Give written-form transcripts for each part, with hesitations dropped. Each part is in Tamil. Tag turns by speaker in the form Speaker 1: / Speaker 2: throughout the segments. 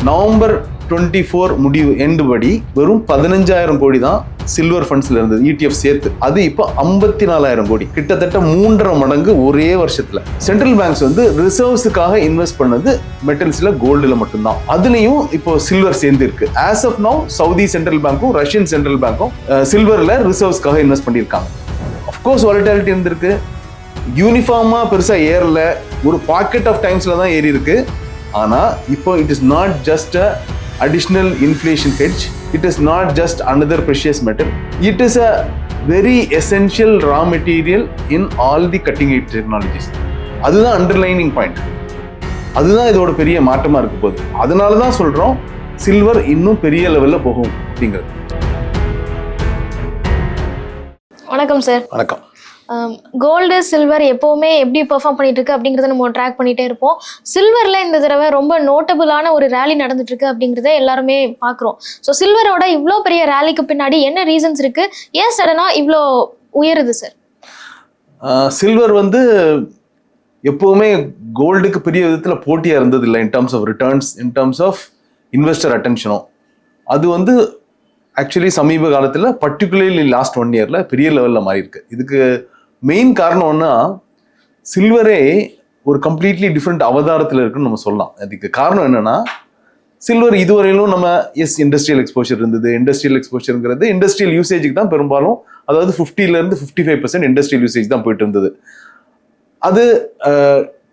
Speaker 1: நவம்பர் 24 முடிவு எண்டு படி வெறும் 15,000 கோடி தான் சில்வர் ஃபண்ட்ஸ்ல இருந்தது, ETF சேர்த்து. அது இப்போ 54,000 கோடி, கிட்டத்தட்ட 3.5 மடங்கு ஒரே வருஷத்துல. சென்ட்ரல் பேங்க்ஸ் வந்து ரிசர்வ்ஸுக்காக இன்வெஸ்ட் பண்ணது மெட்டல்ஸ்ல, கோல்டுல மட்டும்தான். அதுலயும் இப்போ சில்வர் சேர்ந்து இருக்கு. As of now Saudi central பேங்க்கும் ரஷ்யன் சென்ட்ரல் பேங்க்கும் சில்வர்ல ரிசர்வ்ஸ்க்காக இன்வெஸ்ட் பண்ணியிருக்காங்க. அஃப்கோர்ஸ் வாலட்டிலிட்டி இருந்திருக்கு, யூனிஃபார்மா பெருசா ஏறல, ஒரு பாக்கெட் ஆஃப் டைம்ஸ்ல தான் ஏறி இருக்கு. ஆனா இப்போ it is not just a additional inflation hedge, it is not just another precious metal, it is a very essential raw material in all the cutting edge technologies. அதுதான் அண்டர்லைனிங் பாயிண்ட், அதுதான் இதோட பெரிய மாற்றமா இருக்க போகுது. அதனால தான் சொல்றோம் சில்வர் இன்னும் பெரிய லெவல்ல போகும் அப்படிங்கிறது.
Speaker 2: வணக்கம் சார்.
Speaker 1: வணக்கம்.
Speaker 2: கோல்டு சில்வர் எப்போவுமே எப்படி பெர்ஃபார்ம் பண்ணிட்டு இருக்கு அப்படிங்கிறத நம்ம ட்ராக் பண்ணிட்டே இருப்போம். சில்வரில் இந்த தடவை ரொம்ப நோட்டபுளான ஒரு ரேலி நடந்துட்டு இருக்கு அப்படிங்கிறத எல்லாருமே பார்க்குறோம். ஸோ சில்வரோட இவ்வளோ பெரிய ரேலிக்கு பின்னாடி என்ன ரீசன்ஸ் இருக்கு, ஏன் சடனாக இவ்வளோ உயருது சார்?
Speaker 1: சில்வர் வந்து எப்போவுமே கோல்டுக்கு பெரிய விதத்தில் போட்டியாக இருந்தது இல்லை, in terms of returns, in terms of investor அட்டென்ஷனும். அது வந்து ஆக்சுவலி சமீப காலத்தில் பர்டிகுலர்லி லாஸ்ட் 1 இயரில் பெரிய லெவலில் மாறி இருக்கு. இதுக்கு மெயின் காரணம் ஒன்னா, சில்வரே ஒரு கம்ப்ளீட்லி டிஃப்ரெண்ட் அவதாரத்தில் இருக்குன்னு நம்ம சொல்லலாம். அதுக்கு காரணம் என்னன்னா, சில்வர் இதுவரையிலும் நம்ம இண்டஸ்ட்ரியல் எக்ஸ்போஷர் இருந்தது. இண்டஸ்ட்ரியல் எக்ஸ்போஷருங்கிறது இண்டஸ்ட்ரியல் யூசேஜுக்கு தான் பெரும்பாலும், அதாவது 50% 55% இண்டஸ்ட்ரியல் யூசேஜ் தான் போயிட்டு இருந்தது. அது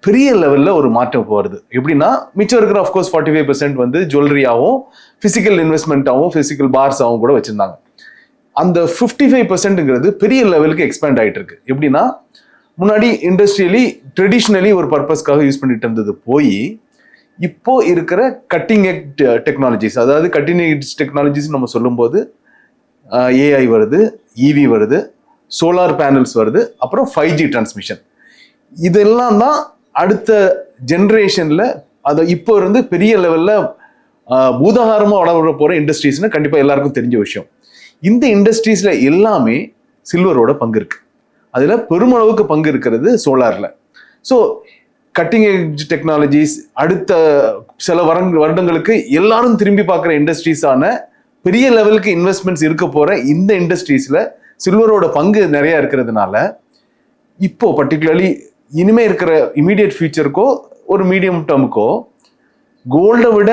Speaker 1: பெரிய லெவலில் ஒரு மாற்றம் வருது. எப்படின்னா, மிச்சம் இருக்கிற அஃப்கோர்ஸ் 45% வந்து ஜுவல்லரியாகவும் ஃபிசிக்கல் இன்வெஸ்ட்மெண்ட்டாகவும் ஃபிசிக்கல் பார்ஸாகவும் கூட வச்சுருந்தாங்க. அந்த 55%ங்கிறது பெரிய லெவலுக்கு எக்ஸ்பேண்ட் ஆகிட்டு இருக்கு. எப்படின்னா, முன்னாடி இண்டஸ்ட்ரியலி ட்ரெடிஷ்னலி ஒரு பர்பஸ்க்காக யூஸ் பண்ணிட்டு இருந்தது போய் இப்போ இருக்கிற கட்டிங் எட்ஜ் டெக்னாலஜிஸ், அதாவது கட்டிங் எட்ஜ் டெக்னாலஜிஸ் நம்ம சொல்லும்போது ஏஐ வருது, இவி வருது, சோலார் பேனல்ஸ் வருது, அப்புறம் 5G டிரான்ஸ்மிஷன். இதெல்லாம் தான் அடுத்த ஜென்ரேஷன்ல அதை இப்போ இருந்து பெரிய லெவல்ல பூதாகாரமாக வளர போற இண்டஸ்ட்ரீஸ்னு கண்டிப்பா எல்லாருக்கும் தெரிஞ்ச விஷயம். இந்த இண்டஸ்ட்ரீஸ்ல எல்லாமே சில்வரோட பங்கு இருக்கு. அதுல பெருமளவுக்கு பங்கு இருக்கிறது சோலார்ல. ஸோ கட்டிங் எட்ஜ் டெக்னாலஜிஸ் அடுத்த சில வருடங்களுக்கு எல்லாரும் திரும்பி பார்க்குற இண்டஸ்ட்ரீஸான பெரிய லெவலுக்கு இன்வெஸ்ட்மெண்ட்ஸ் இருக்க போற இந்த இண்டஸ்ட்ரீஸ்ல சில்வரோட பங்கு நிறைய இருக்கிறதுனால இப்போ பர்டிகுலர்லி இனிமே இருக்கிற இமீடியட் ஃபியூச்சருக்கோ ஒரு மீடியம் டேர்முக்கோ கோல்டை விட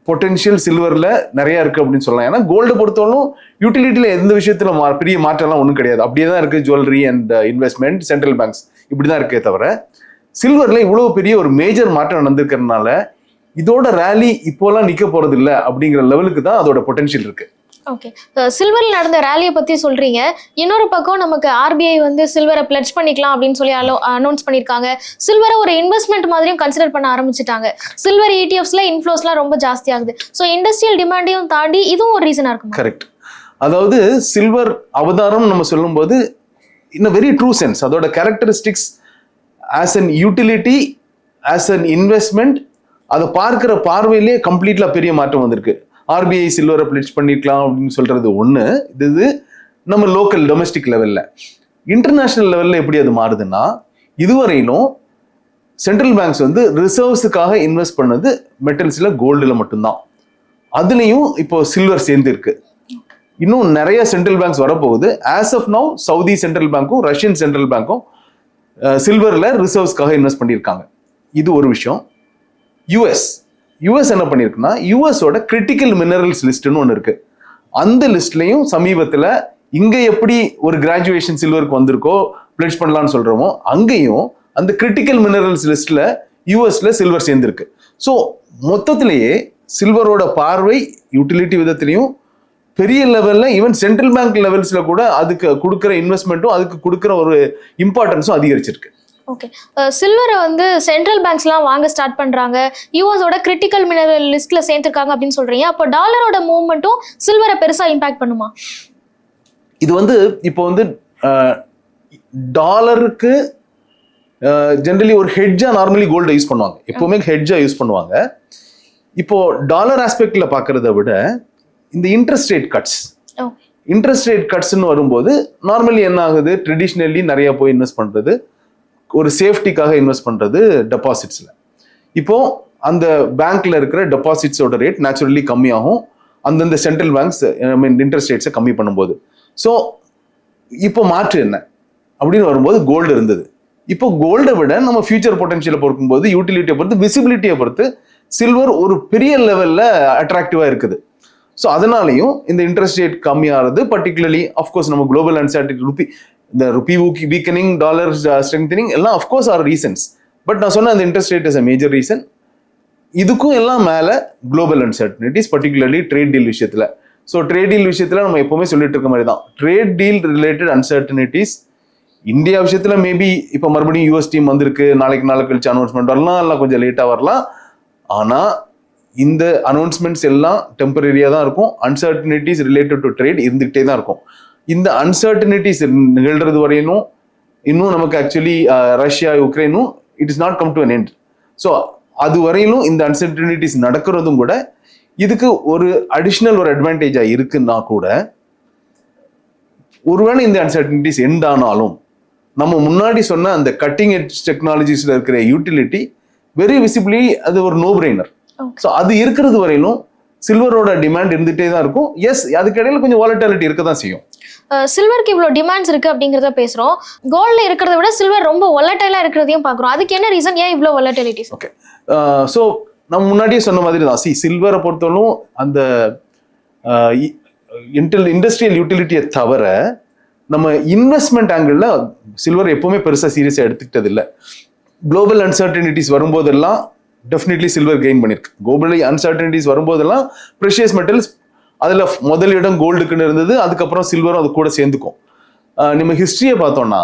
Speaker 1: பொட்டென்ஷியல் சில்வர்ல நிறைய இருக்கு அப்படின்னு சொல்லலாம். ஏன்னா கோல்டை பொறுத்தவரைக்கும் யூட்டிலிட்டியில எந்த விஷயத்துல பெரிய மாற்றம்லாம் ஒன்றும் கிடையாது, அப்படியே தான் இருக்கு. Jewellery and investment, central banks இப்படிதான் இருக்கே தவிர, சில்வர்ல இவ்வளவு பெரிய ஒரு மேஜர் மாற்றம் நடந்திருக்கிறதுனால இதோட ரேலி இப்போலாம் நிக்க போறது இல்லை அப்படிங்கிற லெவலுக்கு தான் அதோட பொட்டென்ஷியல் இருக்கு.
Speaker 2: ஓகே, சில்வரில் நடந்த ரேலியை பற்றி சொல்கிறீங்க. இன்னொரு பக்கம் நமக்கு ஆர்பிஐ வந்து சில்வரை பிளட்ஜ் பண்ணிக்கலாம் அப்படின்னு சொல்லி அனௌன்ஸ் பண்ணியிருக்காங்க. சில்வரை ஒரு இன்வெஸ்ட்மெண்ட் மாதிரியும் கன்சிடர் பண்ண ஆரம்பிச்சிட்டாங்க. சில்வர் ETFஸ்ல இன்ஃப்ளோஸ்லாம் ரொம்ப ஜாஸ்தி ஆகுது. ஸோ இண்டஸ்ட்ரியல் டிமாண்டையும் தாண்டி இதுவும் ஒரு ரீசனாக இருக்கும்.
Speaker 1: கரெக்ட். அதாவது சில்வர் அவதாரம் நம்ம சொல்லும்போது இன் அ வெரி ட்ரூ சென்ஸ் அதோட characteristics as an utility, as an investment, அதை பார்க்குற பார்வையிலே கம்ப்ளீட்லா பெரிய மாற்றம் வந்திருக்கு. ஆர்பிஐ சில்வரை பிளட்ஜ் பண்ணிருக்கலாம் அப்படின்னு சொல்றது ஒண்ணு. இது நம்ம லோக்கல் டொமஸ்டிக் லெவல்ல. இன்டர்நேஷனல் லெவல்ல எப்படி அது மாறுதுன்னா, இதுவரையிலும் சென்ட்ரல் பேங்க்ஸ் வந்து ரிசர்வ்ஸுக்காக இன்வெஸ்ட் பண்ணது மெட்டல்ஸ்ல, கோல்டுல மட்டும்தான். அதுலயும் இப்போ சில்வர் சேர்ந்து இருக்கு. இன்னும் நிறைய சென்ட்ரல் பேங்க்ஸ் வரப்போகுது. As of now Saudi central பேங்க்கும் ரஷ்யன் சென்ட்ரல் பேங்க்கும் சில்வர்ல ரிசர்வ்ஸ்க்காக இன்வெஸ்ட் பண்ணியிருக்காங்க. இது ஒரு விஷயம். யூஎஸ் என்ன பண்ணிருக்குன்னா, யூஎஸோட கிரிட்டிக்கல் மினரல்ஸ் லிஸ்ட்னு ஒன்று இருக்கு. அந்த லிஸ்ட்லயும் சமீபத்தில் இங்க எப்படி ஒரு கிராஜுவேஷன் சில்வருக்கு வந்திருக்கோ பிளட்ஜ் பண்ணலாம்னு சொல்றோமோ, அங்கேயும் அந்த கிரிட்டிக்கல் மினரல்ஸ் லிஸ்ட்ல யூஎஸ்ல சில்வர் சேர்ந்திருக்கு. ஸோ மொத்தத்திலேயே சில்வரோட பார்வை யூட்டிலிட்டி விதத்திலையும் பெரிய லெவல்ல, ஈவன் சென்ட்ரல் பேங்க் லெவல்ஸ்ல கூட அதுக்கு கொடுக்குற இன்வெஸ்ட்மெண்ட்டும் அதுக்கு கொடுக்குற ஒரு இம்பார்ட்டன்ஸும் அதிகரிச்சிருக்கு.
Speaker 2: ஓகே, சில்வரை வந்து சென்ட்ரல் பேங்க்ஸ்லாம் வாங்க ஸ்டார்ட் பண்ணுறாங்க, யூஎஸோட கிரிட்டிக்கல் மினரல் லிஸ்ட்டில் சேர்த்துருக்காங்க அப்படின்னு சொல்கிறீங்க. அப்போ டாலரோட மூவ்மெண்ட்டும் சில்வரை பெருசாக இம்பாக்ட் பண்ணுமா?
Speaker 1: இது வந்து இப்போ வந்து டாலருக்கு ஜென்ரலி ஒரு ஹெட்ஜாக நார்மலி கோல்டை யூஸ் பண்ணுவாங்க, எப்போவுமே ஹெட்ஜாக யூஸ் பண்ணுவாங்க. இப்போ டாலர் ஆஸ்பெக்டில் பார்க்குறத விட இந்த இன்ட்ரெஸ்ட் ரேட் கட்ஸ்ன்னு வரும்போது நார்மலி என்ன ஆகுது, ட்ரெடிஷ்னலி நிறைய போய் இன்வெஸ்ட் பண்ணுறது, ஒரு சேஃப்டிக்காக இன்வெஸ்ட் பண்ணுறது டெபாசிட்ஸில். இப்போ அந்த பேங்க்ல இருக்கிற டெபாசிட்ஸோட ரேட் நேச்சுரலி கம்மியாகும் அந்தந்த சென்ட்ரல் பேங்க்ஸ் இன்ட்ரெஸ்ட் ரேட்ஸை கம்மி பண்ணும்போது. ஸோ இப்போ மாற்று என்ன அப்படின்னு வரும்போது கோல்டு இருந்தது. இப்போ கோல்டை விட நம்ம ஃபியூச்சர் பொட்டன்ஷியலை பொறுக்கும்போது, யூட்டிலிட்டியை பொறுத்து, விசிபிலிட்டியை பொறுத்து சில்வர் ஒரு பெரிய லெவலில் அட்ராக்டிவாக இருக்குது. ஸோ அதனாலையும் இந்த இன்ட்ரெஸ்ட் ரேட் கம்மியாகிறது, பர்டிகுலர்லி அஃப்கோர்ஸ் நம்ம குளோபல் அன்சர்டினிட்டி, இந்த ருபி வீக்கனிங், டாலர் ஸ்ட்ரெங்தனிங் எல்லாம் அஃப்கோர்ஸ் ஆர் ரீசன்ஸ். பட் நான் சொன்ன அந்த interest rate is a major reason. இதுக்கும் எல்லாம் மேலே குளோபல் அன்சர்டினிட்டிஸ், பர்டிகுலர்லி ட்ரேட் டீல் விஷயத்தில். ஸோ ட்ரேட் டீல் விஷயத்தில் நம்ம எப்போவுமே சொல்லிட்டு இருக்க மாதிரி தான், ட்ரேட் டீல் ரிலேட்டட் அன்சர்டினிட்டிஸ் இந்தியா விஷயத்தில் மேபி இப்போ மறுபடியும் யூஎஸ் டீம் வந்திருக்கு, நாளைக்கு கழிச்சு அனௌன்ஸ்மெண்ட் வரலாம், எல்லாம் கொஞ்சம் லேட்டாக வரலாம். ஆனால் இந்த அனௌன்ஸ்மெண்ட்ஸ் எல்லாம் டெம்பரரியாக தான் இருக்கும். அன்சர்டினிட்டிஸ் ரிலேட்டட் டு ட்ரேட் இருந்துகிட்டே தான் இருக்கும். இந்த அன்சர்டினிட்டிஸ் நிகழ்றது வரையிலும் இன்னும் நமக்கு ஆக்சுவலி ரஷ்யா யுக்ரைனும் it is not come to an end. So அது வரையிலும் இந்த அன்சர்டினிட்டிஸ் நடக்கிறதும் கூட இதுக்கு ஒரு அடிஷ்னல் ஒரு அட்வான்டேஜாக இருக்குன்னா கூட, ஒருவேளை இந்த அன்சர்டினிட்டிஸ் எண்ட் ஆனாலும் நம்ம முன்னாடி சொன்ன அந்த கட்டிங் எட்ஜ் டெக்னாலஜிஸ்ல இருக்கிற யூட்டிலிட்டி வெரி விசிபிளி அது ஒரு நோ பிரெய்னர். ஸோ அது இருக்கிறது வரையிலும் சில்வரோட டிமாண்ட் இருந்துகிட்டே தான் இருக்கும். எஸ், அதுக்கு இடையில கொஞ்சம் வாலட்டிலிட்டி இருக்க தான் செய்யும்.
Speaker 2: சில்வருக்கு இவ்வளோ டிமாண்ட்ஸ் இருக்கு அப்படிங்கிறத பேசுறோம். கோல்ட்ல இருக்கிறத விட சில்வர் ரொம்ப வாலட்டைலா இருக்கிறதையும் பார்க்குறோம். அதுக்கு என்ன ரீசன், ஏன் இவ்வளோ வாலட்டிலிட்டிஸ்?
Speaker 1: ஓகே, ஸோ நம்ம முன்னாடியே சொன்ன மாதிரி தான், சில்வரை பொறுத்தவரைக்கும் அந்த இண்டஸ்ட்ரியல் யூட்டிலிட்டியை தவிர நம்ம இன்வெஸ்ட்மெண்ட் ஆங்கிளில் சில்வர் எப்பவுமே பெருசாக சீரியஸாக எடுத்துக்கிட்டது இல்லை. குளோபல் அன்சர்டினிட்டிஸ் வரும்போதெல்லாம் டெஃபினெட்லி சில்வர் கெயின் பண்ணியிருக்கு. குளோபல் அன்சர்டினிட்டிஸ் வரும்போதெல்லாம் ப்ரெஷியஸ் மெட்டல்ஸ் அதில் முதலிடம் கோல்டுக்குன்னு இருந்தது, அதுக்கப்புறம் சில்வரும் அது கூட சேர்ந்துக்கும். நம்ம ஹிஸ்ட்ரியை பார்த்தோம்னா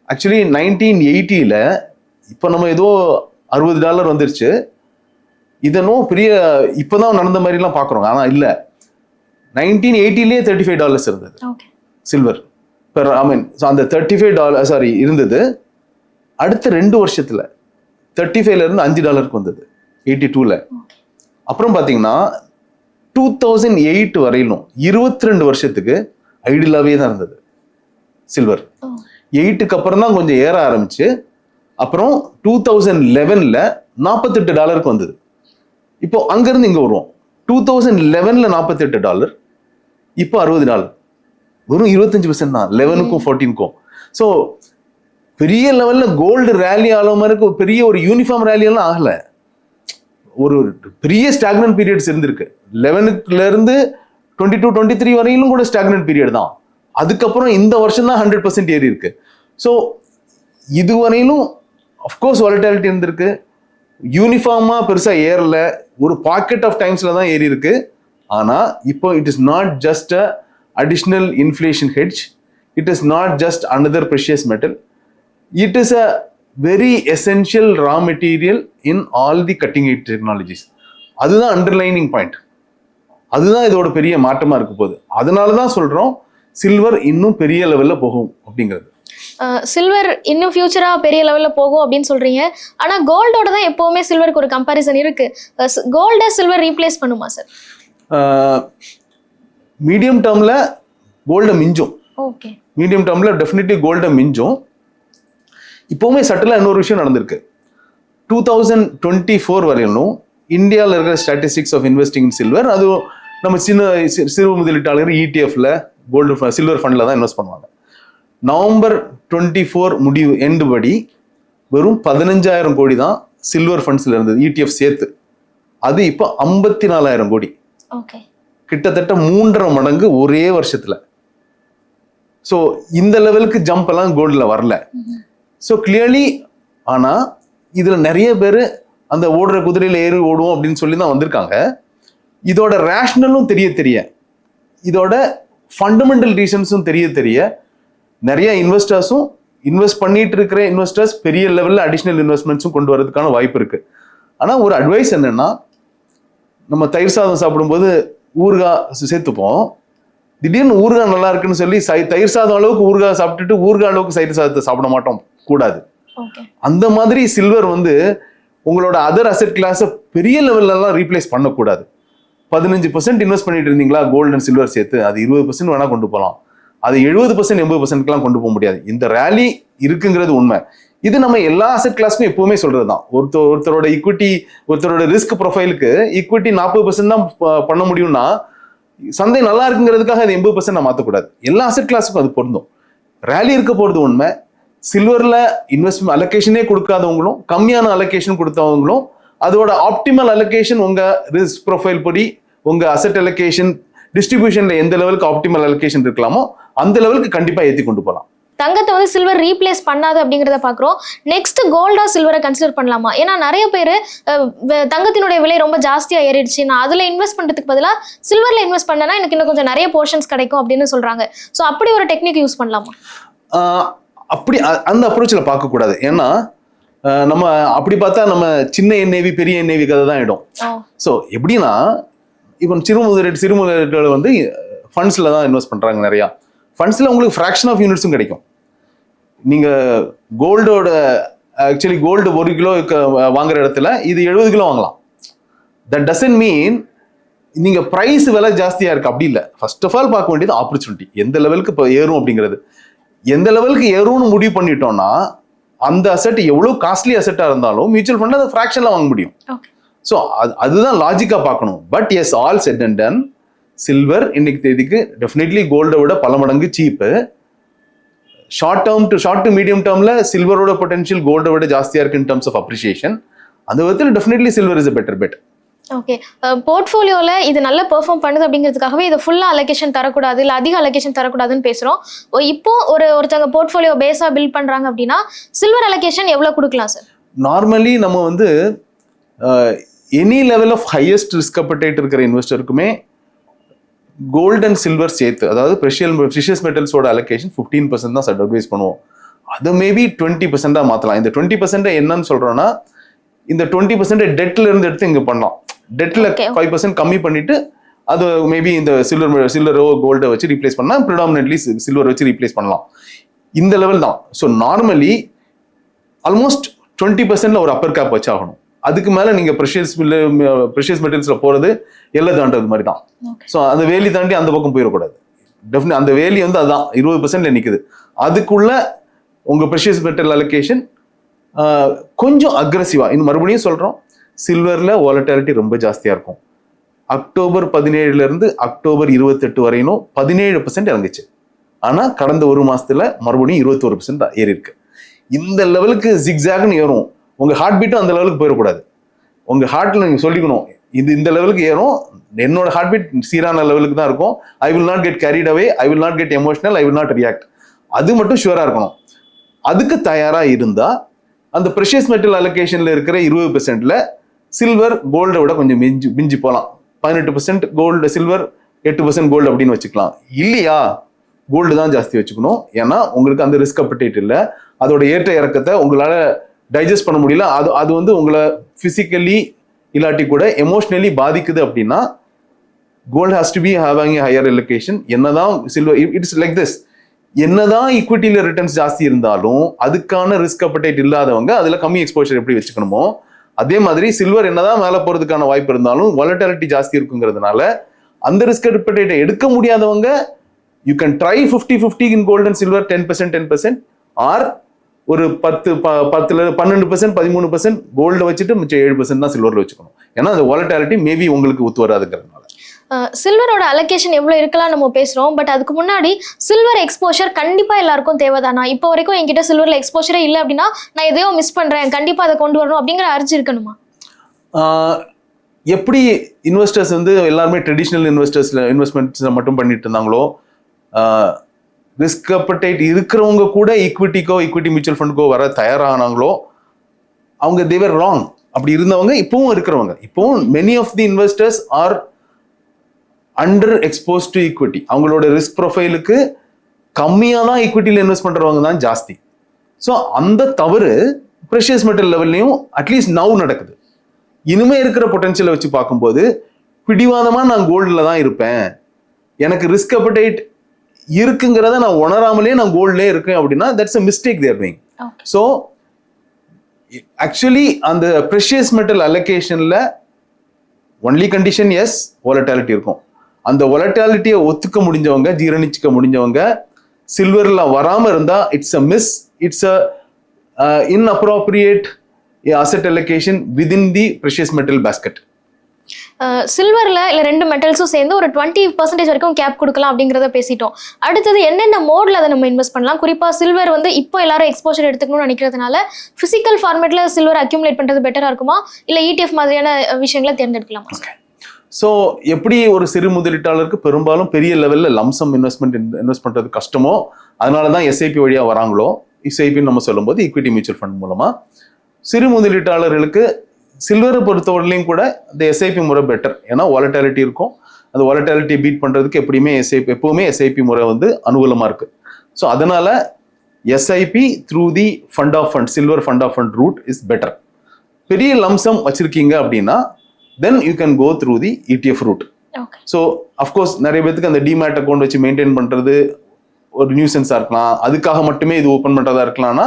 Speaker 1: ஆக்சுவலி 1980 இப்போ நம்ம ஏதோ $60 வந்துருச்சு, இதனும் பெரிய இப்போதான் நடந்த மாதிரிலாம் பார்க்குறோம். ஆனால் இல்லை, 1980 $35 இருந்தது சில்வர் பெர், ஐ மீன் அந்த $35 இருந்தது. அடுத்த 2 வருஷத்துல 35 இருந்து $5 வந்தது 82. அப்புறம் பார்த்தீங்கன்னா 2008 வரையிலும் 22 வருஷத்துக்கு ஐடியலாவே தான் இருந்தது சில்வர். 8க்கு அப்புறம் தான் கொஞ்சம் ஏற ஆரம்பிச்சு, அப்புறம் 2011 $48 வந்தது. இப்போ அங்கிருந்து இங்க வருவோம். 2011 $48, இப்போ $60, வெறும் 25% தான், 11க்கும் 14க்கும். ஸோ பெரிய லெவல்ல கோல்டு ரேலி ஆகிற மாதிரி பெரிய ஒரு யூனிஃபார்ம் ரேலி எல்லாம் ஆகல. ஒரு பெரிய ஸ்டாக்னன்ட் பீரியட்ஸ் இருந்திருக்கு. 11ல இருந்து 22, 23 வரையிலும் கூட ஸ்டாக்னன்ட் பீரியட் தான். அதுக்கப்புறம் இந்த வருஷம் தான் 100% ஏறி இருக்கு. ஸோ இதுவரையிலும் அஃப்கோர்ஸ் வாலட்டிலிட்டி இருந்திருக்கு, யூனிஃபார்மா பெருசா ஏறல, ஒரு பாக்கெட் ஆஃப் டைம்ஸ்ல தான் ஏறி இருக்கு. ஆனா இப்போ it is not just a additional inflation hedge, it is not just another precious metal, it is a very essential raw material in all the cutting edge technologies. அதுதான் அண்டர்லைனிங் பாயிண்ட், அதுதான் இதோட பெரிய மாற்றமா இருக்க போகுது. அதனால தான் சொல்றோம் சில்வர் இன்னும் பெரிய லெவல்ல போகும் அப்படிங்கிறது.
Speaker 2: சில்வர் இன்னும் ஃபியூச்சரா பெரிய லெவல்ல போகும் அப்படின்னு சொல்றீங்க. ஆனா கோல்டோட தான் எப்பவுமே சில்வருக்கு ஒரு கம்பாரிசன் இருக்கு. கோல்டை சில்வர் ரீப்ளேஸ் பண்ணுமா சார்?
Speaker 1: மீடியம் டேர்ம்ல கோல்டை மிஞ்சும்.
Speaker 2: ஓகே,
Speaker 1: மீடியம் டேர்ம்ல டெஃபினெட்லி கோல்டை மிஞ்சும். இப்போவுமே சட்டலா இன்னொரு விஷயம் நடந்திருக்கு. 2024 வரையிலும் இந்தியாவில் இருக்கிற statistics of investing in silver, அது நம்ம சிறு முதலீட்டாளர்கள் ETF-ல கோல்டு சில்வர் ஃபண்டில் தான் இன்வெஸ்ட் பண்ணுவாங்க. நவம்பர் 24 முடிவு எண்டு படி வெறும் 15,000 கோடி தான் சில்வர் ஃபண்ட்ஸ்ல இருந்தது, ETF சேர்த்து. அது இப்போ 54,000 கோடி.
Speaker 2: ஓகே,
Speaker 1: கிட்டத்தட்ட 3.5 மடங்கு ஒரே வருஷத்துல. ஸோ இந்த லெவலுக்கு ஜம்ப் எல்லாம் கோல்டில் வரல. ஸோ கிளியர்லி, ஆனா இதுல நிறைய பேர் அந்த ஓடுற குதிரையில ஏறி ஓடுவோம் அப்படின்னு சொல்லி தான் வந்திருக்காங்க. இதோட ரேஷனலும் தெரிய இதோட ஃபண்டமெண்டல் ரீசன்ஸும் தெரிய நிறைய இன்வெஸ்டர்ஸும் இன்வெஸ்ட் பண்ணிட்டு இருக்கிற இன்வெஸ்டர்ஸ் பெரிய லெவல்ல அடிஷனல் இன்வெஸ்ட்மெண்ட்ஸும் கொண்டு வரதுக்கான வாய்ப்பு இருக்கு. ஆனா ஒரு அட்வைஸ் என்னன்னா, நம்ம தயிர் சாதம் சாப்பிடும்போது ஊறுகாய் சேர்த்துப்போம். திடீர்னு ஊறுகாய் நல்லா இருக்குன்னு சொல்லி தயிர் சாதம் அளவுக்கு ஊறுகாய் சாப்பிட்டுட்டு ஊறுகாய் அளவுக்கு தயிர் சாதத்தை சாப்பிட மாட்டோம், கூடாது. அந்த மாதிரி சில்வர் உங்களோட அதர் அசெட் கிளாஸை பெரிய லெவல்லாம் ரீப்ளேஸ் பண்ணக்கூடாது. 15% இன்வெஸ்ட் பண்ணிட்டு இருந்தீங்களா கோல்டு அண்ட் சில்வர் சேர்த்து, அது 20% வேணா கொண்டு போகலாம். அது 70%, 80%க்கெல்லாம் கொண்டு போக முடியாது. இந்த ரேலி இருக்குங்கிறது உண்மை. இது நம்ம எல்லா அசெட் கிளாஸ்க்கும் எப்பவுமே சொல்றதுதான். ஒருத்தரோட ஈக்விட்டி, ஒருத்தரோட ரிஸ்க் ப்ரொஃபைலுக்கு ஈக்விட்டி 40% தான் பண்ண முடியும்னா, சந்தை நல்லா இருக்குங்கிறதுக்காக அது 80% நான் மாற்றக்கூடாது. எல்லா அசெட் கிளாஸுக்கும் அது பொருந்தும். ரேலி இருக்க போறது உண்மை. சில்வர்ல இன்வெஸ்ட்மெண்ட் அலோகேஷனே கொடுக்காதவங்களும், கம்மியான அலோகேஷன் கொடுத்தவங்களும், அதோட ஆப்டிமல் அலோகேஷன் உங்க ரிஸ்க் ப்ரொஃபைல் படி, உங்க அசெட் அலோகேஷன் டிஸ்ட்ரிபியூஷன்ல எந்த லெவலுக்கு ஆப்டிமல் அலோகேஷன் இருக்கலாமோ அந்த லெவலுக்கு கண்டிப்பா ஏற்றி கொண்டு போகலாம்.
Speaker 2: தங்கத்தை வந்து சில்வர் ரீப்ளேஸ் பண்ணாது அப்படிங்கிறத பாக்குறோம். நெக்ஸ்ட் கோல்டா சில்வரை கன்சிடர் பண்ணலாமா? ஏன்னா நிறைய பேர் தங்கத்தினுடைய விலை ரொம்ப ஜாஸ்தியா ஏறிடுச்சு, நான் அதுல இன்வெஸ்ட் பண்றதுக்கு பதிலா சில்வர்ல இன்வெஸ்ட் பண்ணனா எனக்கு இன்னும் கொஞ்சம் நிறைய போர்ஷன்ஸ் கிடைக்கும் அப்படின்னு சொல்றாங்க. ஸோ அப்படி ஒரு டெக்னிக் யூஸ் பண்ணலாமா?
Speaker 1: அப்படி அந்த அப்ரோச்சில் பார்க்கக்கூடாது. ஏன்னா நம்ம அப்படி பார்த்தா நம்ம சின்ன என்ஏவி பெரிய என்ஏவி கதை தான் ஆயிடும். ஸோ எப்படின்னா, இப்போ சிறுமுதலீடுகள் வந்து ஃபண்ட்ஸில் தான் இன்வெஸ்ட் பண்ணுறாங்க. நிறையா ஃபண்ட்ஸில் உங்களுக்கு ஃப்ராக்ஷன் ஆஃப் யூனிட்ஸும் கிடைக்கும். நீங்கள் கோல்டோட ஆக்சுவலி கோல்டு 1 கிலோ வாங்குற இடத்துல இது 70 கிலோ வாங்கலாம். தட் டசன்ட் மீன் நீங்கள் ப்ரைஸ் விலை ஜாஸ்தியாக இருக்குது, அப்படி இல்லை. ஃபர்ஸ்ட் ஆஃப் ஆல் பார்க்க வேண்டியது ஆப்பர்ச்சுனிட்டி, எந்த லெவலுக்கு இப்போ ஏறும் அப்படிங்கிறது. எந்த லெவலுக்கு ஏறும்னு முடிவு பண்ணிட்டோம்னா அந்த அசெட் எவ்வளோ காஸ்ட்லி அசெட்டாக இருந்தாலும் மியூச்சுவல் ஃபண்ட் அதை ஃப்ராக்ஷனில் வாங்க முடியும். ஸோ அதுதான் லாஜிக்காக பார்க்கணும். But yes, all set and done, silver இன்னைக்கு தேதிக்கு டெஃபினெட்லி கோல்டை விட பல மடங்கு சீப்பு. ஷார்ட் டு மீடியம் டேர்மில் சில்வரோட பொட்டன்ஷியல் கோல்டை விட ஜாஸ்தியாக இருக்கு இன் டர்ம்ஸ் ஆஃப் அப்ரிசியேஷன். அந்த விதத்தில் definitely silver is a better bet.
Speaker 2: Okay, போர்ட்ஃபோலியோவில் இது நல்லா பெர்ஃபார்ம் பண்ணுது அப்படிங்கிறதுக்காகவே இதை ஃபுல்லாக அலோகேஷன் தரக்கூடாது, இல்லை அதிக அலோகேஷன் தரக்கூடாதுன்னு பேசுகிறோம். இப்போ ஒருத்தவங்க போர்ட்ஃபோலியோ பேஸாக பில்ட் பண்ணுறாங்க அப்படின்னா சில்வர் அலோகேஷன் எவ்வளோ கொடுக்கலாம் சார்? நார்மலி
Speaker 1: நம்ம வந்து any level of highest risk appetite இருக்கிற இன்வெஸ்டருக்குமே கோல்டு அண்ட் சில்வர் சேர்த்து, அதாவது ப்ரெஷியஸ் மெட்டல்ஸோட அலோகேஷன் 15% தான் சார் அட்வைஸ் பண்ணுவோம். அதை மேபி 20% மாற்றலாம். இந்த 20% என்னன்னு சொல்கிறோன்னா, இந்த 20% டெட்ல இருந்து எடுத்து இங்கே பண்ணலாம். டெட்ல 5% கம்மி பண்ணிட்டு அது மேபி இந்த சில்வரோ கோல்டை வச்சு ரீப்ளேஸ் பண்ணா, ப்ரிடாமினென்ட்லி சில்வர் வச்சு ரீப்ளேஸ் பண்ணலாம். இந்த லெவல் தான். ஸோ நார்மலி ஆல்மோஸ்ட் 20% ஒரு அப்பர் கேப் வச்சாகணும். அதுக்கு மேலே நீங்கள் ப்ரெஷியஸ் மெட்டல்ஸில் போகிறது எல்லாம் தாண்டது மாதிரி தான். ஸோ அந்த வேலி தாண்டி அந்த பக்கம் போயிடக்கூடாது. டெஃபினட் அந்த வேலி வந்து அதுதான் 20% நிற்குது. அதுக்குள்ள உங்கள் ப்ரெஷியஸ் மெட்டல் அலோகேஷன் கொஞ்சம் அக்ரெசிவா. இன்னும் மறுபடியும் சொல்கிறோம், சில்வரில் வாலட்டிலிட்டி ரொம்ப ஜாஸ்தியாக இருக்கும். அக்டோபர் 17 அக்டோபர் 28 வரையிலும் 17% இறங்குச்சு. ஆனால் கடந்த ஒரு மாசத்துல மறுபடியும் 21% ஏறி இருக்கு. இந்த லெவலுக்கு ஜிக்ஸாக்னு ஏறும். உங்கள் ஹார்ட் பீட்டும் அந்த லெவலுக்கு போயிடக்கூடாது. உங்கள் ஹார்ட்டில் நீங்கள் சொல்லிக்கணும், இது இந்த லெவலுக்கு ஏறும், என்னோட ஹார்ட் பீட் சீரான லெவலுக்கு தான் இருக்கும். I will not get carried away, I will not get emotional, I will not react. அது மட்டும் ஷுவராக இருக்கணும். அதுக்கு தயாராக இருந்தால் அந்த ப்ரெஷியஸ் மெட்டல் அலோகேஷனில் இருக்கிற 20%ல சில்வர் கோல்டை விட கொஞ்சம் மிஞ்சி போகலாம். 18% கோல்டு சில்வர், 8% கோல்டு அப்படின்னு வச்சுக்கலாம். இல்லையா, கோல்டு தான் ஜாஸ்தி வச்சுக்கணும். ஏன்னா உங்களுக்கு அந்த ரிஸ்க் அப்படைட் இல்லை. அதோட ஏற்ற இறக்கத்தை உங்களால் டைஜஸ்ட் பண்ண முடியல. அது வந்து உங்களை ஃபிசிக்கலி இல்லாட்டி கூட எமோஷ்னலி பாதிக்குது அப்படின்னா gold has to be having a higher allocation. என்னதான் சில்வர், இட்ஸ் லைக் திஸ், என்னதான் ஈக்விட்டியில ரிட்டர்ன்ஸ் ஜாஸ்தி இருந்தாலும் அதுக்கான ரிஸ்க் அப்படைட் இல்லாதவங்க அதுல கம்மி எக்ஸ்போஷர் எப்படி வச்சுக்கணுமோ அதே மாதிரி சில்வர் என்னதான் மேலே போறதுக்கான வாய்ப்பு இருந்தாலும் வாலட்டிலிட்டி ஜாஸ்தி இருக்குங்கிறதுனால அந்த ரிஸ்க் அப்படைட்டை எடுக்க முடியாதவங்க you can try 50-50 in gold and silver, 10% or ஒரு 12%, 13% கோல்டு வச்சுட்டு மிச்சம் 7% தான் சில்வர்ல வச்சுக்கணும். ஏன்னா அந்த வாலட்டிலிட்டி மேபி உங்களுக்கு ஒத்து வராதுங்கிறதுனால.
Speaker 2: சில்வரோட அலோகேஷன் எவ்வளோ இருக்கலாம் நம்ம பேசுகிறோம். பட் அதுக்கு முன்னாடி சில்வர் எக்ஸ்போஷர் கண்டிப்பாக எல்லாருக்கும் தேவைதானா? இப்போ வரைக்கும் என்கிட்ட சில்வரில் எக்ஸ்போஷரே இல்லை அப்படின்னா நான் எதையோ மிஸ் பண்ணுறேன், கண்டிப்பாக அதை கொண்டு வரணும் அப்படிங்கிற அர்ஜி இருக்கணுமா?
Speaker 1: எப்படி இன்வெஸ்டர்ஸ் வந்து எல்லாருமே ட்ரெடிஷ்னல் இன்வெஸ்ட்மெண்ட்ஸில் மட்டும் பண்ணிட்டு இருந்தாங்களோ, ரிஸ்க் அப்படைட் இருக்கிறவங்க கூட ஈக்விட்டி மியூச்சுவல் ஃபண்டுக்கோ வர தயாரானாங்களோ அவங்க தேவர் ராங். அப்படி இருந்தவங்க இப்பவும் இருக்கிறவங்க, இப்பவும் many of the investors are under expose to equity. அவங்களோட ரிஸ்க் ப்ரொஃபைலுக்கு கம்மியாக தான் ஈக்விட்டியில் இன்வெஸ்ட் பண்ணுறவங்க தான் ஜாஸ்தி. ஸோ அந்த தவறு ப்ரெஷியஸ் மெட்டல் லெவல்லையும் அட்லீஸ்ட் நவ் நடக்குது. இனிமே இருக்கிற பொட்டன்ஷியலை வச்சு பார்க்கும்போது பிடிவாதமாக நான் கோல்டில் தான் இருப்பேன், எனக்கு ரிஸ்க் அப்படைட் இருக்குங்கிறத நான் உணராமலே நான் கோல்ட்லேயே இருக்கேன் அப்படின்னா that's a mistake they're doing. So actually அந்த ப்ரெஷியஸ் மெட்டல் அலோகேஷனில் ஒன்லி கண்டிஷன் எஸ் வாலட்டிலிட்டி இருக்கும். அந்த வாலட்டிலிட்டியை ஒத்துக்க முடிஞ்சவங்க, ஜீரணிச்சுக்க முடிஞ்சவங்க சில்வரில் வராமல் இருந்தால் it's a miss, it's a inappropriate asset allocation within the precious metal basket.
Speaker 2: சில்வர்ல இல்ல ரெண்டு மெட்டல்ஸும் சேர்ந்து ஒரு 20% வரைக்கும் கேப் கொடுக்கலாம் அப்படிங்கிறத பேசிட்டோம். அடுத்தது என்னென்ன மோட்ல அதை நம்ம இன்வெஸ்ட் பண்ணலாம்? குறிப்பா சில்வர் வந்து இப்போ எல்லாரும் எக்ஸ்போஷர் எடுத்துக்கணும்னு நினைக்கிறதுனால பிசிக்கல் ஃபார்மேட்ல சில்வர் அக்யூமுலேட் பண்றது பெட்டரா இருக்குமா, இல்ல ETF மாதிரியான விஷயங்களை தேர்ந்தெடுக்கலாமா?
Speaker 1: ஸோ எப்படி ஒரு சிறு முதலீட்டாளருக்கு பெரும்பாலும் பெரிய லெவலில் லம்சம் இன்வெஸ்ட் பண்ணுறது கஷ்டமோ, அதனால தான் SIP வழியாக வராங்களோ. SIPன்னு நம்ம சொல்லும்போது ஈக்விட்டி மியூச்சுவல் ஃபண்ட் மூலமாக சிறு முதலீட்டாளர்களுக்கு சில்வரை பொறுத்தவரையிலையும் கூட இந்த SIP முறை பெட்டர். ஏன்னா வாலட்டாலிட்டி இருக்கும், அந்த வாலட்டாலிட்டி பீட் பண்ணுறதுக்கு எப்பவுமே SIP முறை வந்து அனுகூலமாக இருக்குது. ஸோ அதனால SIP through the fund of fund, silver fund of fund route is better. பெரிய லம்சம் வச்சிருக்கீங்க அப்படின்னா then you can go through the ETF route.
Speaker 2: Okay.
Speaker 1: So of course நிறைய பேருக்கு அந்த டிமேட் அக்கௌண்ட் வச்சு மெயின்டைன் பண்றது ஒரு நியூசன்ஸா இருக்கலாம், அதுக்காக மட்டுமே இது ஓப்பன் பண்றதா இருக்கலாம்னா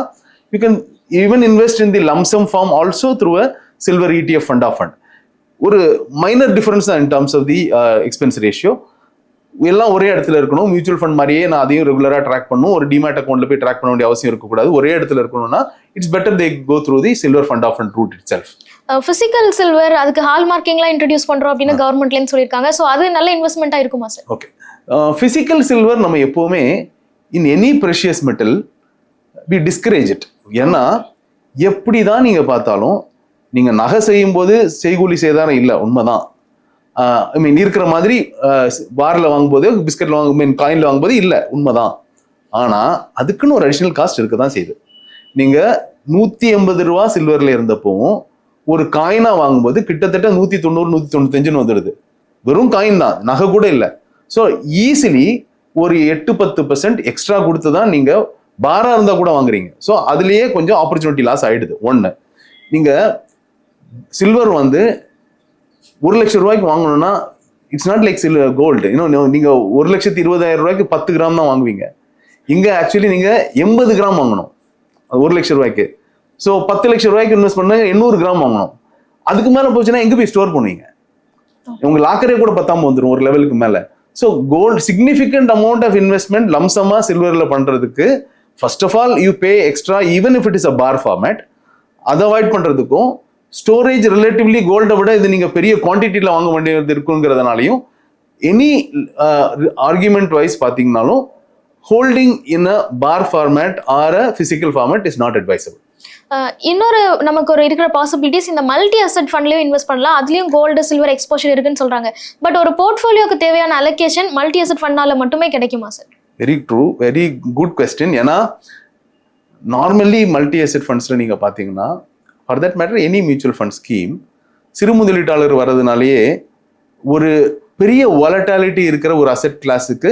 Speaker 1: you can even invest in the lump sum form also through a silver ETF fund of fund. ஒரு மைனர் டிஃபரன்ஸ் தான் in terms of the expense ratio. எல்லாம் ஒரே இடத்துல இருக்கணும். மியூச்சுவல் ஃபண்ட் மாதிரியே நான் அதையும் ரெகுலரா ட்ராக் பண்ணணும், ஒரு டிமேட் அக்கௌண்ட்ல போய் ட்ராக் பண்ண வேண்டிய அவசியம் இருக்கக்கூடாது. ஒரே இடத்துல இருக்கணும்னா it's better they go through the silver fund of fund route itself.
Speaker 2: Physical silver அதுக்கு ஹால் மார்க்கிங்லாம் இன்ட்ரடியூஸ் பண்றோம் அப்படின்னு கவர்மெண்ட்லேருந்து சொல்லியிருக்காங்க. ஸோ அது நல்ல இன்வெஸ்ட்மெண்ட்டா இருக்குமா சார்?
Speaker 1: ஓகே, பிசிக்கல் சில்வர் நம்ம எப்பவுமே in any precious metal we discourage it. ஏன்னா எப்படி தான் நீங்க பார்த்தாலும் நீங்க நகை செய்யும் போது செய்கூலி சேதாரம் இல்லை, உண்மைதான். ஐ மீன் இருக்கிற மாதிரி பார்ல வாங்கும்போது பிஸ்கட்ல காயின்ல வாங்கும்போது இல்லை, உண்மைதான். ஆனா அதுக்குன்னு ஒரு அடிஷனல் காஸ்ட் இருக்க தான் செய்யுது. நீங்க 180 ரூபா சில்வர்ல இருந்தப்போவும் ஒரு காயினா வாங்கும்போது கிட்டத்தட்ட 190 195 வந்துடுது. வெறும் காயின் தான், நகை கூட இல்லை. ஸோ ஈஸிலி ஒரு 8-10% எக்ஸ்ட்ரா கொடுத்து தான் நீங்க பாரா இருந்தா கூட வாங்குறீங்க. ஸோ அதுலயே கொஞ்சம் ஆப்பர்ச்சுனிட்டி லாஸ் ஆயிடுது. ஒன்று, நீங்க சில்வர் வந்து 1 லட்சம் ரூபாய்க்கு வாங்கணும்னா இட்ஸ் நாட் லைக் கோல்டு. இன்னும் நீங்க 1,20,000 ரூபாய்க்கு 10 கிராம் தான் வாங்குவீங்க. இங்க ஆக்சுவலி நீங்க 80 கிராம் வாங்கணும் 1 லட்சம் ரூபாய்க்கு. ஸோ 10 லட்சம் ரூபாய்க்கு இன்வெஸ்ட் பண்ண 800 கிராம் வாங்கணும். அதுக்கு மேல போச்சுன்னா எங்க போய் ஸ்டோர் பண்ணுவீங்க? உங்க லாக்கரே கூட பத்தாம வந்துடும் ஒரு லெவலுக்கு மேல. So gold significant amount of investment லம்சமா சில்வர்ல பண்றதுக்கு first of all you pay extra even if it is a bar format. அதை அவாய்ட் பண்றதுக்கும் ஸ்டோரேஜ் ரிலேட்டிவ்லி கோல்டை விட இது நீங்க பெரிய குவான்டிட்டியில வாங்க வேண்டியது இருக்குங்கிறதுனாலையும் எனி ஆர்குமெண்ட் வைஸ் பார்த்தீங்கன்னாலும் holding in a bar format or a physical format is not advisable.
Speaker 2: இன்னொரு நமக்கு ஒரு இருக்கிற பாசிபிலிட்டிஸ் இந்த மல்டி அசெட் ஃபண்ட்லயும் இன்வெஸ்ட் பண்ணலாம். அதுலயும் கோல்டு சில்வர் எக்ஸ்போஷர் இருக்குன்னு சொல்றாங்க. பட் ஒரு போர்ட்ஃபோலியோக்கு தேவையான அலோகேஷன் மல்டி அசெட் ஃபண்டால மட்டுமே கிடைக்குமா sir?
Speaker 1: Very true, very good question. ஏன்னா நார்மலி மல்டி அசெட் ஃபண்ட்ஸ்ல நீங்க பாத்தீங்கன்னா for that matter any mutual fund scheme சிறு முதலீட்டாளர் வர்றதுனாலேயே ஒரு பெரிய வாலட்டாலிட்டி இருக்கிற ஒரு அசெட் கிளாஸுக்கு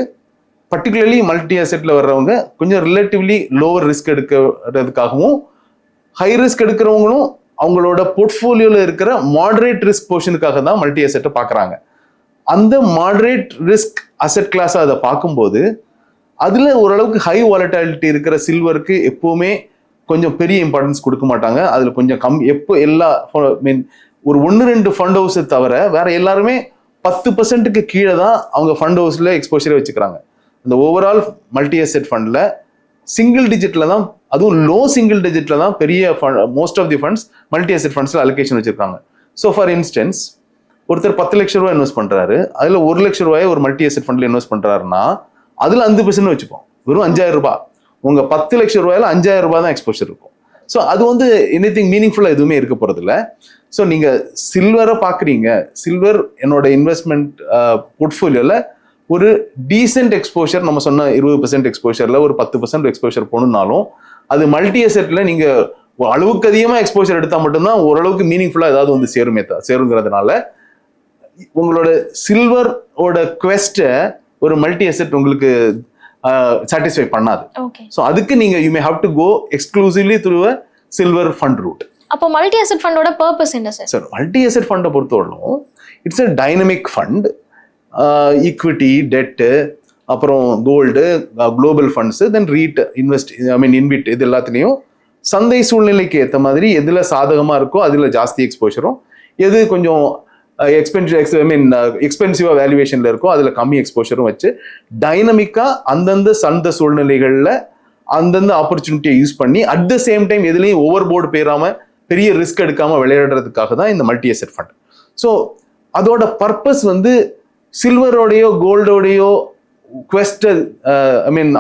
Speaker 1: பர்டிகுலர்லி மல்டி அசெட்ல வர்றவங்க கொஞ்சம் ரிலேட்டிவ்லி லோவர் ரிஸ்க் எடுக்கிறதுக்காகவும் ஹை ரிஸ்க் எடுக்கிறவங்களும் அவங்களோட போர்ட்ஃபோலியோல இருக்கிற மாடரேட் ரிஸ்க் போர்ஷனுக்காக தான் மல்டி அசெட்டை பார்க்குறாங்க. அந்த மாடரேட் ரிஸ்க் அசெட் கிளாஸை அதை பார்க்கும்போது அதுல ஓரளவுக்கு ஹை வாலட்டாலிட்டி இருக்கிற சில்வருக்கு எப்பவுமே கொஞ்சம் பெரிய இம்பார்ட்டன்ஸ் கொடுக்க மாட்டாங்க. அதுல கொஞ்சம் எப்போ எல்லா மீன் ஒரு 1-2 ஃபண்ட் ஹவுஸை தவிர வேற எல்லாருமே 10%க்கு கீழே தான் அவங்க ஃபண்ட் ஹவுஸ்ல எக்ஸ்போஷரே வச்சுக்கிறாங்க. இந்த ஓவரால் மல்டி அசெட் ஃபண்ட்ல சிங்கிள் டிஜிட்ல தான், அதுவும் லோ சிங்கிள் டிஜிட்ல தான் பெரிய most of the funds multi asset ஃபண்ட்ஸ்ல அலோகேஷன் வச்சிருக்காங்க. ஸோ ஃபார் இன்ஸ்டன்ஸ் ஒருத்தர் 10 லட்சம் ரூபாய் இன்வெஸ்ட் பண்றாரு, அதுல 1 லட்சம் ரூபாய் ஒரு மல்டி அசெட் ஃபண்ட்ல இன்வெஸ்ட் பண்றாருன்னா அதுல 5% வச்சுப்போம், வெறும் 5000 ரூபாய். உங்க 10 லட்சம் ரூபாயில 5000 ரூபாய் தான் எக்ஸ்போஷர் இருக்கும். ஸோ அது வந்து எனிதிங் மீனிங்ஃபுல்லா எதுவுமே இருக்க போறது இல்லை. ஸோ நீங்க சில்வரை பாக்குறீங்க, சில்வர் என்னோட இன்வெஸ்ட்மெண்ட் போர்ட்ஃபோலியோல ஒரு டீசென்ட் எக்ஸ்போஷர், நம்ம சொன்ன 20% எக்ஸ்போஷர்ல ஒரு 10% எக்ஸ்போஷர் போகணும்னாலும் அது மல்டி அசெட்ல நீங்க அளவுக்கு அதிகமா எக்ஸ்போஷர் எடுத்தா மட்டும்தான் ஓரளவுக்கு மீனிங்ஃபுல்லா ஏதாவது வந்து சேருங்கிறதுனால உங்களோட சில்வரோட குவெஸ்ட்டை ஒரு மல்டி அசெட் உங்களுக்கு சாட்டிஸ்ஃபை பண்ணாது. ஸோ அதுக்கு நீங்க you may have to go exclusively through a silver fund route.
Speaker 2: அப்போ மல்டி அசெட் ஃபண்டோட பர்பஸ் என்ன சார்?
Speaker 1: சார் மல்டி அசெட் ஃபண்டை பொறுத்தவரைக்கும் it's a dynamic fund. Equity, debt, அப்புறம் gold, global funds, then REIT, InvIT, இது எல்லாத்துலேயும் சந்தை சூழ்நிலைக்கு ஏற்ற மாதிரி எதில் சாதகமாக இருக்கோ அதில் ஜாஸ்தி எக்ஸ்போஷரும், எது கொஞ்சம் எக்ஸ்பென்சிவாக வேல்யூவேஷனில் இருக்கோ அதில் கம்மி எக்ஸ்போஷரும் வச்சு டைனமிக்காக அந்தந்த சந்தை சூழ்நிலைகளில் அந்தந்த ஆப்பர்ச்சுனிட்டியை யூஸ் பண்ணி அட் த சேம் டைம் எதுலையும் ஓவர் போர்டு போயிடாம பெரிய ரிஸ்க் எடுக்காம விளையாடுறதுக்காக தான் இந்த மல்டி அசெட் ஃபண்ட். ஸோ அதோட பர்பஸ் வந்து சில்வரோடையோ கோல்டோடையோ குவெஸ்ட்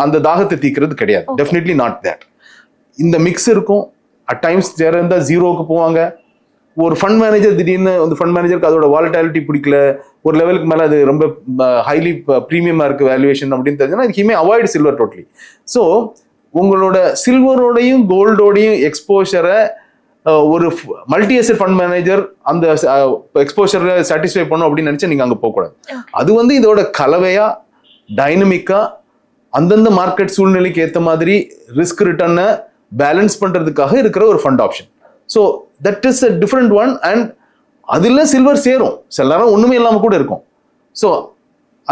Speaker 1: அந்த தாகத்தை தீக்கிறது கிடையாது. Definitely not that. இந்த மிக்ஸ் இருக்கும். அட் டைம்ஸ் இருந்தா ஜீரோக்கு போவாங்க. ஒரு ஃபண்ட் மேனேஜர் திடீர்னு அந்த ஃபண்ட் மேனேஜருக்கு அதோட வாலட்டாலிட்டி பிடிக்கல, ஒரு லெவலுக்கு மேலே அது ரொம்ப ஹைலி ப்ரீமியமாக இருக்குது வேல்யூவேஷன் அப்படின்னு தெரிஞ்சுன்னா he may avoid silver totally. So உங்களோட சில்வரோடையும் கோல்டோடையும் எக்ஸ்போஷரை ஒரு மல்டி அசெட் ஃபண்ட் மேனேஜர் அந்த எக்ஸ்போஷரை சாட்டிஸ்ஃபை பண்ணும் அப்படின்னு நினச்சா நீங்கள் அங்கே போகக்கூடாது. அது வந்து இதோட கலவையாக டைனமிக்காக அந்தந்த மார்க்கெட் சூழ்நிலைக்கு ஏற்ற மாதிரி ரிஸ்க் ரிட்டர்னை பேலன்ஸ் பண்ணுறதுக்காக இருக்கிற ஒரு fund option. So that is a different one. And அதில் சில்வர் சேரும், சில நேரம் ஒன்றுமே இல்லாமல் கூட இருக்கும். ஸோ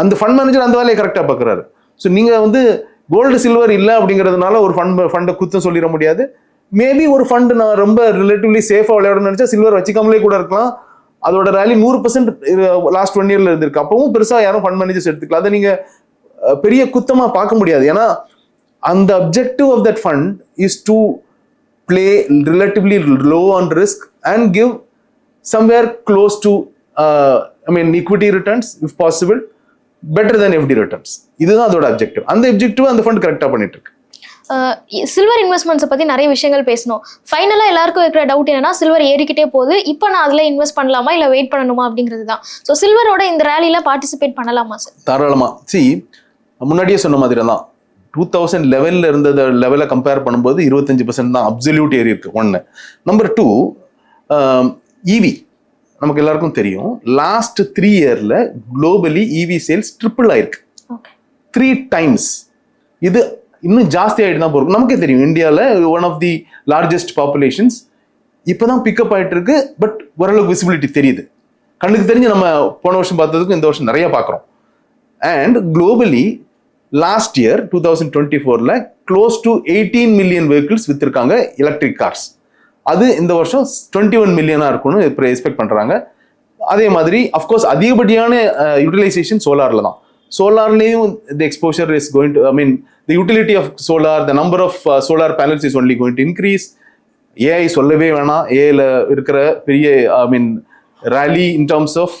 Speaker 1: அந்த ஃபண்ட் மேனேஜர் அந்த வேலையை கரெக்டாக பார்க்குறாரு. ஸோ நீங்கள் வந்து கோல்டு சில்வர் இல்லை அப்படிங்கிறதுனால ஒரு ஃபண்டை குத்தம் சொல்லிட முடியாது. மேபி ஒரு ஃபண்டு நான் ரொம்ப ரிலேட்டிவ்லி சேஃபாக விளையாடணும்னு நினச்சா சில்வர் வச்சுக்காமலே கூட இருக்கலாம். அதோட ரேலி 100% லாஸ்ட் 1 இயர்ல இருந்திருக்கு. அப்பவும் பெருசாக யாரும் ஃபண்ட் மேனேஜர்ஸ் எடுத்துக்கலாம். அதை நீங்கள் பெரிய குத்தமாக பார்க்க முடியாது. ஏன்னா அந்த objective of that fund is to play relatively low on risk and give somewhere close to equity returns if possible, better than FD returns. இதுதான் அதோட அப்ஜெக்டிவ். அந்த அப்ஜெக்டிவ் அந்த ஃபண்ட் கரெக்டாக பண்ணிட்டு இருக்கு.
Speaker 2: சில்வர் இன்வெஸ்ட்மெண்ட்ஸை பற்றி நிறைய விஷயங்கள் பேசணும். ஃபைனலாக எல்லாருக்கும் இருக்கிற டவுட் என்னன்னா, சில்வர் ஏறிக்கிட்டே போகுது, இப்போ நான் அதில் இன்வெஸ்ட் பண்ணலாமா இல்லை வெயிட் பண்ணணுமா அப்படிங்கிறது தான். ஸோ சில்வரோட இந்த ரேலியில் பார்ட்டிசிபேட் பண்ணலாமா சார்?
Speaker 1: தாராளமாக. முன்னாடியே சொன்ன மாதிரி தான் 2011 இருந்த லெவலை கம்பேர் பண்ணும்போது 25% தான் அப்சல்யூட் ஏறி இருக்கு. 1. நம்பர் 2, EV நமக்கு எல்லாருக்கும் தெரியும். லாஸ்ட் 3 இயர்ல குளோபலி EV சேல்ஸ் ட்ரிபிள் ஆயிருக்கு. 3 times. இது இன்னும் ஜாஸ்தி ஆகிட்டு தான் போகும். நமக்கே தெரியும் இந்தியாவில் one of the largest populations இப்போதான் பிக்கப் ஆகிட்டு இருக்கு. பட் ஓரளவுக்கு விசிபிலிட்டி தெரியுது. கண்ணுக்கு தெரிஞ்சு நம்ம போன வருஷம் பார்த்ததுக்கும் இந்த வருஷம் நிறைய பார்க்குறோம். அண்ட் குளோபலி லாஸ்ட் இயர் 2024ல க்ளோஸ் டு 18 மில்லியன் வெஹிக்கிள்ஸ் வித்திருக்காங்க எலக்ட்ரிக் கார்ஸ். அது இந்த வருஷம் 21 மில்லியனா இருக்கும்னு எக்ஸ்பெக்ட் பண்றாங்க. அதே மாதிரி அஃப்கோர்ஸ் அதிகப்படியான யூட்டிலைசேஷன் சோலார்ல தான். சோலார்லேயும் the exposure is going to, the utility of solar, the number of solar panels is only going to increase. AI சொல்லவே வேணாம். ஏஐல இருக்கிற பெரிய rally in terms of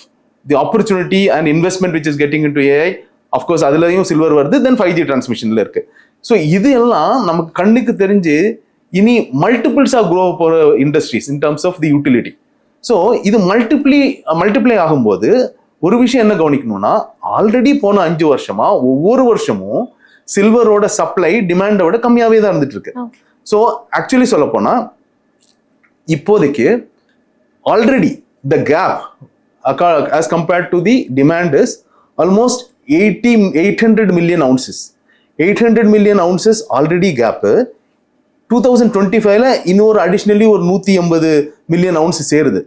Speaker 1: the opportunity and investment which is getting into AI. Of course அதுலயும் சில்வர் வருது. தென் 5G டிரான்ஸ்மிஷன்ல இருக்கு. ஸோ இது எல்லாம் நமக்கு கண்ணுக்கு தெரிஞ்சு இனி மல்டிபிள்ஸாக க்ரோ போகிற industries in terms of the utility. So இது மல்டிப்ளை ஆகும்போது ஒரு விஷயம் என்ன கவனிக்கணும்னா, ஆல்ரெடி போன 5 வருஷமா ஒவ்வொரு வருஷமும் சில்வரோட சப்ளை டிமாண்டை விட கம்மியாகவே தான் இருந்துட்டு இருக்கு. ஸோ ஆக்சுவலி சொல்ல போனா இப்போதைக்கு already the gap as compared to the demand is almost 800 million ounces. 800 million ounces already gap. 2025ல இன்னொரு அடிஷனலி ஒரு 180 மில்லியன் ounces சேருது.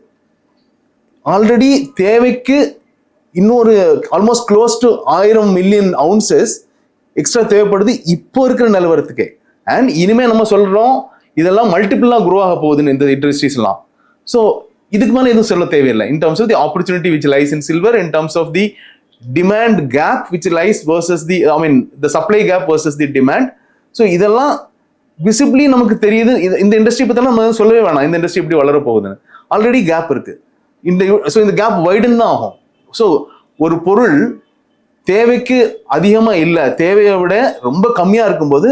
Speaker 1: ஆல்ரெடி தேவைக்கு இன்னொரு almost close to 1000 million ounces extra தேவைப்படுது இப்போ இருக்கிற நிலவரத்துக்கு. அண்ட் இனிமே நம்ம சொல்றோம் இதெல்லாம் மல்டிபிளா க்ரோ ஆக போகுதுன்னு இந்த இண்டஸ்ட்ரீஸ்லாம். ஸோ இதுக்கு மேலே எதுவும் சொல்ல தேவையில்லை. In terms of the opportunity which lies in silver, in terms of the demand gap which lies versus the supply gap versus the demand. So இதெல்லாம் விசிபிளி நமக்கு தெரியுது. இந்த இண்டஸ்ட்ரி பத்தி நம்ம சொல்லவே வேணாம். இந்த இண்டஸ்ட்ரி எப்படி வளர போகுதுன்னு ஆல்ரெடி கேப் இருக்கு. இந்த கேப் வைடன் தான் ஆகும். ஸோ ஒரு பொருள் தேவைக்கு அதிகமா இல்லை, தேவையை விட ரொம்ப கம்மியா இருக்கும்போது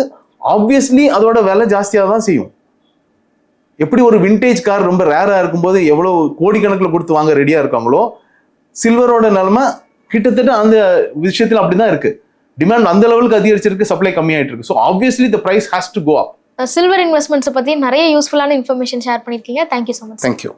Speaker 1: ஆப்வியஸ்லி அதோட விலை ஜாஸ்தியாக தான் செய்யும். எப்படி ஒரு விண்டேஜ் கார் ரொம்ப ரேரா இருக்கும்போது எவ்வளவு கோடிக்கணக்கில் கொடுத்து வாங்க ரெடியா இருக்காங்களோ, சில்வரோட நிலைமை கிட்டத்தட்ட அந்த விஷயத்துல அப்படிதான் இருக்கு. டிமாண்ட் அந்த லெவலுக்கு அதிகரிச்சிருக்கு, சப்ளை கம்மியாயிட்டு இருக்கு. So obviously the price has to go up.
Speaker 2: Silver இன்வெஸ்ட்மெண்ட்ஸை பத்தி நிறைய யூஸ்ஃபுல்லான இன்ஃபர்மேஷன் ஷேர் பண்ணிருக்கீங்க. Thank you so much.
Speaker 1: தேங்க்யூ.